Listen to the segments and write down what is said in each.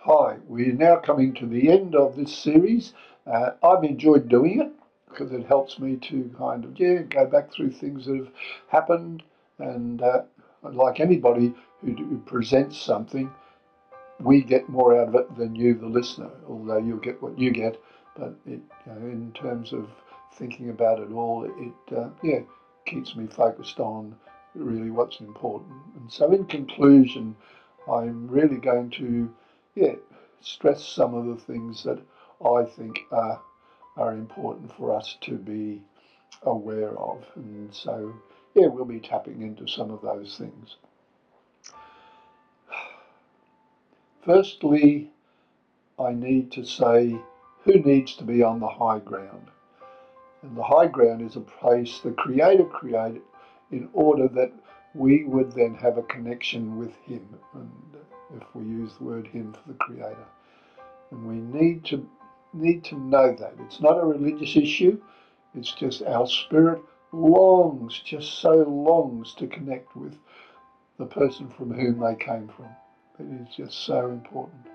Hi, we're now coming to the end of this series. I've enjoyed doing it because it helps me to kind of, go back through things that have happened. And like anybody who presents something, we get more out of it than you, the listener, although you'll get what you get. But in terms of thinking about it all, it keeps me focused on really what's important. And so, in conclusion, I'm really going to, stress some of the things that I think are important for us to be aware of. And so, we'll be tapping into some of those things. Firstly, I need to say who needs to be on the high ground. And the high ground is a place the Creator created in order that we would then have a connection with Him. And if we use the word Him for the Creator. And we need to know that. It's not a religious issue. It's just our spirit just so longs to connect with the person from whom they came from. It is just so important.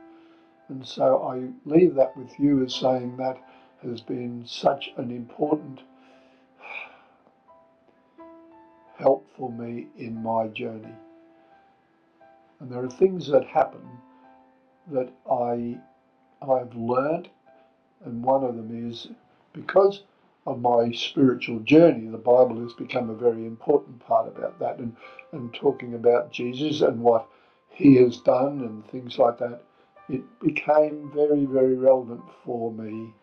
And so I leave that with you as saying that has been such an important help for me in my journey. And there are things that happen that I've learned, and one of them is because of my spiritual journey, the Bible has become a very important part about that, and talking about Jesus and what He has done and things like that. It became very, very relevant for me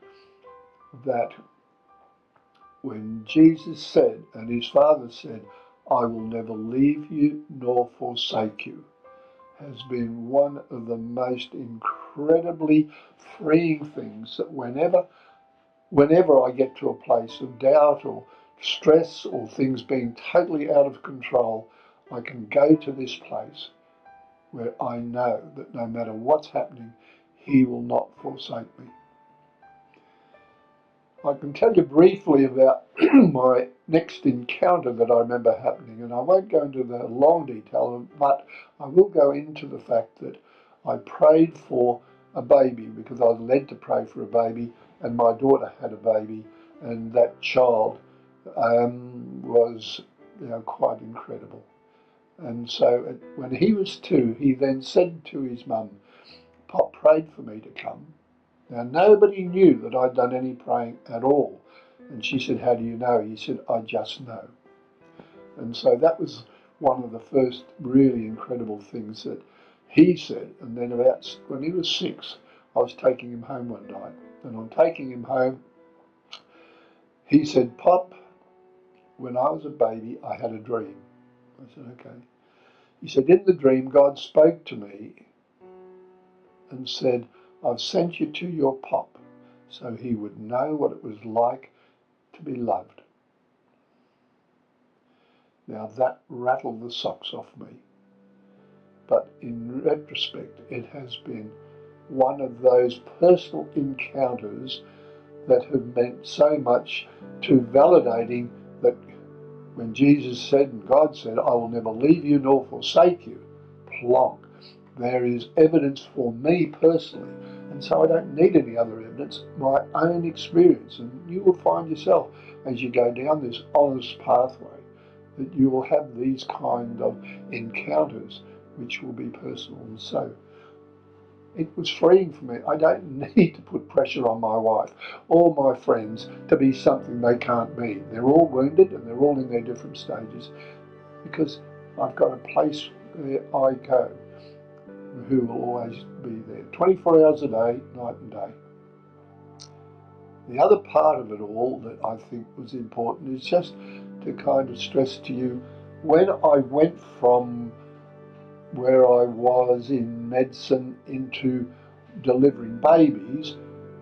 that when Jesus said, and His Father said, I will never leave you nor forsake you, has been one of the most incredibly freeing things that whenever I get to a place of doubt or stress or things being totally out of control, I can go to this place where I know that no matter what's happening, He will not forsake me. I can tell you briefly about my next encounter that I remember happening, and I won't go into the long detail, but I will go into the fact that I prayed for a baby because I was led to pray for a baby, and my daughter had a baby, and that child was quite incredible. And so when he was 2, he then said to his mum, Pop prayed for me to come. Now, nobody knew that I'd done any praying at all. And she said, how do you know? He said, I just know. And so that was one of the first really incredible things that he said. And then when he was 6, I was taking him home one night. And on taking him home, he said, Pop, when I was a baby, I had a dream. I said, okay. He said, in the dream, God spoke to me and said, I've sent you to your pop so he would know what it was like to be loved. Now that rattled the socks off me. But in retrospect, it has been one of those personal encounters that have meant so much to validating that when Jesus said and God said, I will never leave you nor forsake you, plonk, there is evidence for me personally. And so I don't need any other evidence, my own experience. And you will find yourself, as you go down this honest pathway, that you will have these kind of encounters which will be personal. And so it was freeing for me. I don't need to put pressure on my wife or my friends to be something they can't be. They're all wounded and they're all in their different stages, because I've got a place where I go who will always be there, 24 hours a day, night and day. The other part of it all that I think was important is just to kind of stress to you, when I went from where I was in medicine into delivering babies,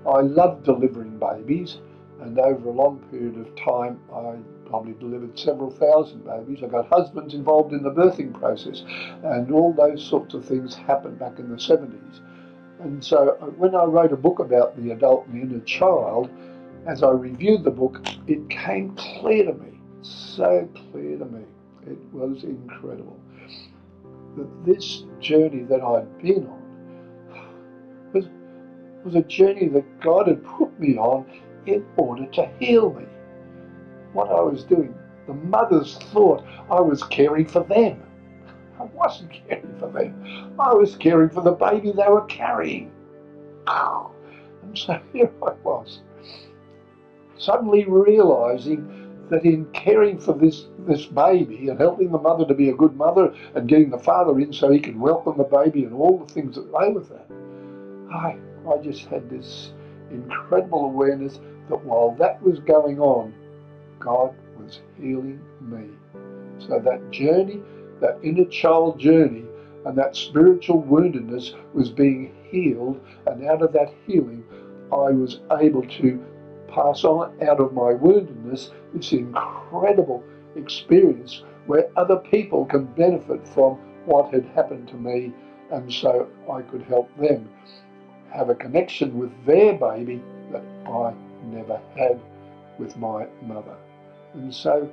I loved delivering babies, and over a long period of time I probably delivered several thousand babies. I got husbands involved in the birthing process, and all those sorts of things happened back in the 70s. And so when I wrote a book about the adult and the inner child, as I reviewed the book, it came clear to me, so clear to me, it was incredible, that this journey that I'd been on was a journey that God had put me on in order to heal me. What I was doing, the mothers thought I was caring for them. I wasn't caring for them. I was caring for the baby they were carrying. Oh. And so here I was, suddenly realising that in caring for this baby and helping the mother to be a good mother and getting the father in so he can welcome the baby and all the things that lay with that, I just had this incredible awareness that while that was going on, God was healing me. So that journey, that inner child journey, and that spiritual woundedness was being healed, and out of that healing I was able to pass on out of my woundedness this incredible experience where other people can benefit from what had happened to me, and so I could help them have a connection with their baby that I never had with my mother. And so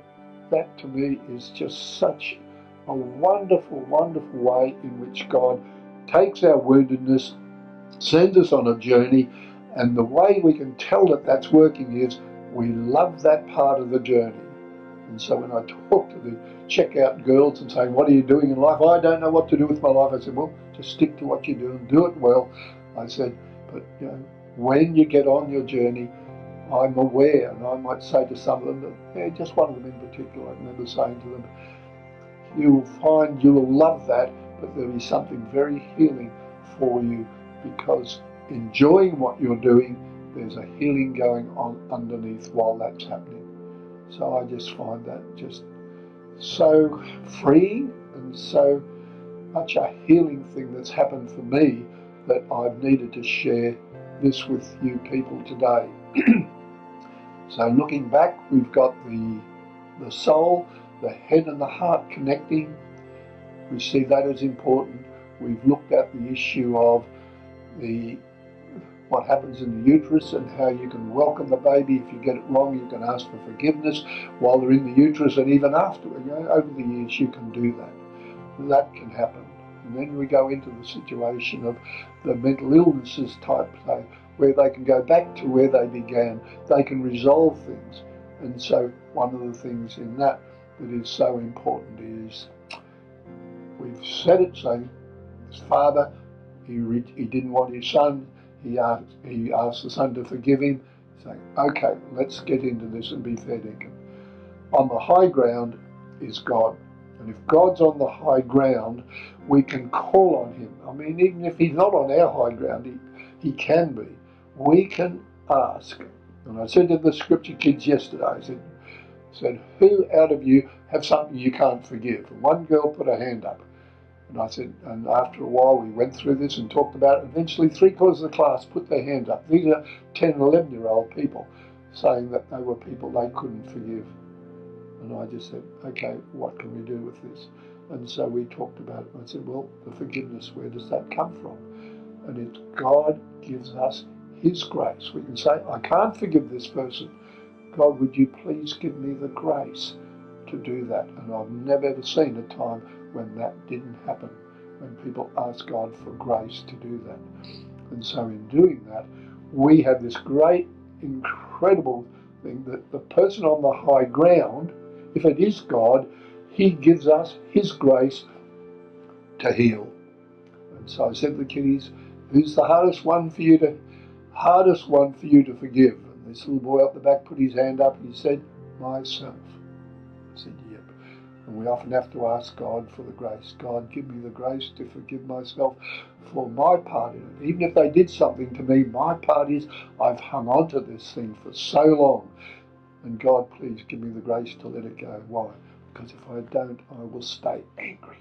that to me is just such a wonderful, wonderful way in which God takes our woundedness, sends us on a journey, and the way we can tell that that's working is we love that part of the journey. And so when I talk to the checkout girls and say, what are you doing in life? I don't know what to do with my life. I said, well, just stick to what you do and do it well. I said, but you know, when you get on your journey, I'm aware, and I might say to some of them, that, yeah, just one of them in particular, I remember saying to them, you will find you will love that, but there is something very healing for you, because enjoying what you're doing, there's a healing going on underneath while that's happening. So I just find that just so freeing and so much a healing thing that's happened for me that I've needed to share this with you people today. So looking back, we've got the soul, the head and the heart connecting. We see that as important. We've looked at the issue of what happens in the uterus and how you can welcome the baby. If you get it wrong, you can ask for forgiveness while they're in the uterus, and even afterward, you know, over the years you can do that. That can happen. And then we go into the situation of the mental illnesses type play, where they can go back to where they began. They can resolve things. And so one of the things in that is so important is, we've said it, so his father, he didn't want his son, he asked the son to forgive him, saying, okay, let's get into this and be fair dinkum. On the high ground is God. And if God's on the high ground, we can call on him. I mean, even if he's not on our high ground, he can be. We can ask. And I said to the scripture kids yesterday, I said, who out of you have something you can't forgive? And one girl put her hand up. And I said, and after a while we went through this and talked about it. Eventually 3/4 of the class put their hands up. These are 10 and 11-year-old people saying that they were people they couldn't forgive. And I just said, okay, what can we do with this? And so we talked about it. And I said, well, the forgiveness, where does that come from? And it's God gives us his grace. We can say, I can't forgive this person. God, would you please give me the grace to do that? And I've never ever seen a time when that didn't happen, when people ask God for grace to do that. And so in doing that, we have this great, incredible thing that the person on the high ground, if it is God, he gives us his grace to heal. And so I said to the kiddies, who's the hardest one for you to forgive? And this little boy up the back put his hand up and he said, myself. I said, yep. And we often have to ask God for the grace. God, give me the grace to forgive myself for my part in it. Even if they did something to me, my part is I've hung on to this thing for so long. And God, please give me the grace to let it go. Why? Because if I don't, I will stay angry.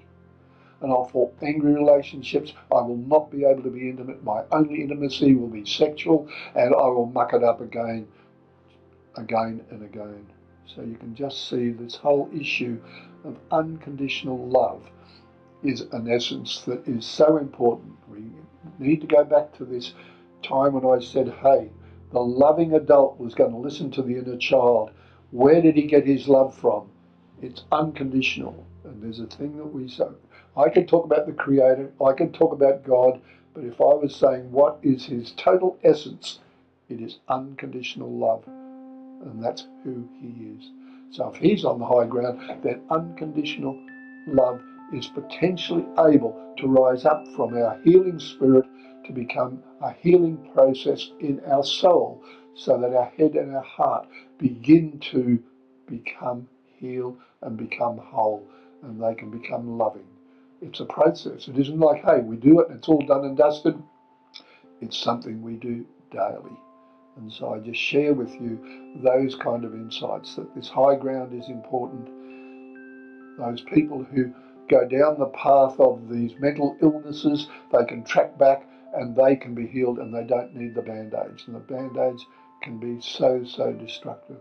And I'll form angry relationships. I will not be able to be intimate. My only intimacy will be sexual, and I will muck it up again and again. So you can just see this whole issue of unconditional love is an essence that is so important. We need to go back to this time when I said, hey, the loving adult was going to listen to the inner child. Where did he get his love from? It's unconditional. And there's a thing that we say. I can talk about the Creator, I can talk about God, but if I was saying what is his total essence, it is unconditional love. And that's who he is. So if he's on the high ground, then unconditional love is potentially able to rise up from our healing spirit to become a healing process in our soul, so that our head and our heart begin to become healed and become whole, and they can become loving. It's a process. It isn't like, hey, we do it and it's all done and dusted. It's something we do daily. And so I just share with you those kind of insights, that this high ground is important. Those people who go down the path of these mental illnesses, they can track back and they can be healed, and they don't need the band-aids. And the band-aids can be so, so destructive.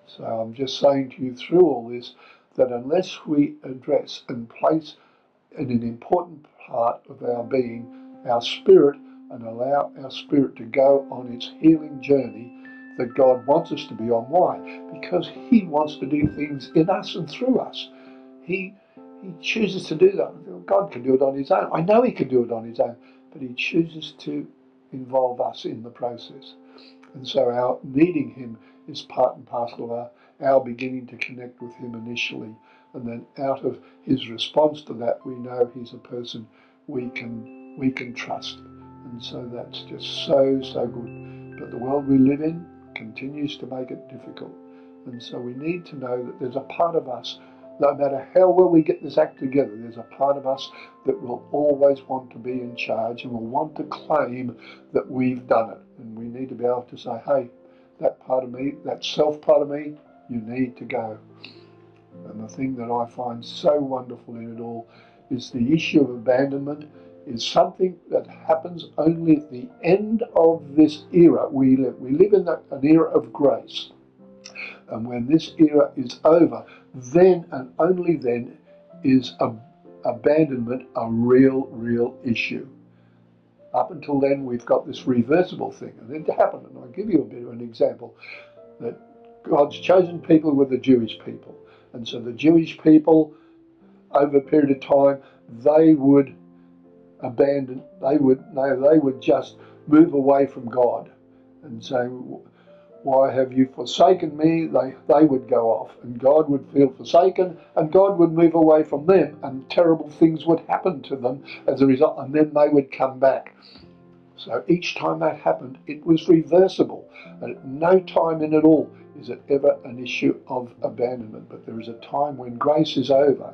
So I'm just saying to you through all this that unless we address and place in an important part of our being, our spirit, and allow our spirit to go on its healing journey that God wants us to be on. Why? Because he wants to do things in us and through us. He chooses to do that. God can do it on his own. I know he can do it on his own, but he chooses to involve us in the process. And so our needing him is part and parcel of our beginning to connect with him initially. And then out of his response to that, we know he's a person we can trust. And so that's just so, so good. But the world we live in continues to make it difficult. And so we need to know that there's a part of us, no matter how well we get this act together, there's a part of us that will always want to be in charge and will want to claim that we've done it. And we need to be able to say, hey, that part of me, that self part of me, you need to go. And the thing that I find so wonderful in it all is the issue of abandonment is something that happens only at the end of this era we live. We live in an era of grace. And when this era is over, then and only then is abandonment a real issue. Up until then, we've got this reversible thing. And it happened, and I'll give you a bit of an example, that God's chosen people were the Jewish people. And so the Jewish people, over a period of time, they would abandon, they would just move away from God and say, why have you forsaken me? They would go off, and God would feel forsaken, and God would move away from them, and terrible things would happen to them as a result, and then they would come back. So each time that happened, it was reversible, and at no time in it all is it ever an issue of abandonment. But there is a time when grace is over,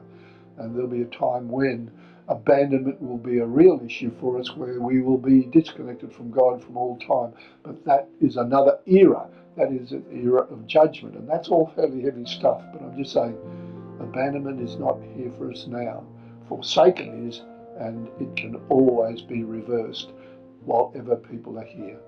and there'll be a time when abandonment will be a real issue for us, where we will be disconnected from God from all time. But that is another era. That is an era of judgment, and that's all fairly heavy stuff. But I'm just saying, abandonment is not here for us now. Forsaken is, and it can always be reversed while ever people are here.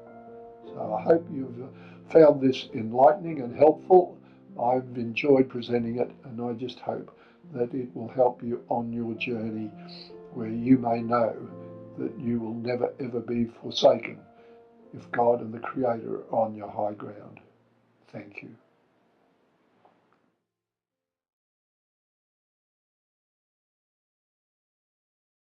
So I hope you've found this enlightening and helpful. I've enjoyed presenting it, and I just hope that it will help you on your journey, where you may know that you will never ever be forsaken if God and the Creator are on your high ground. Thank you.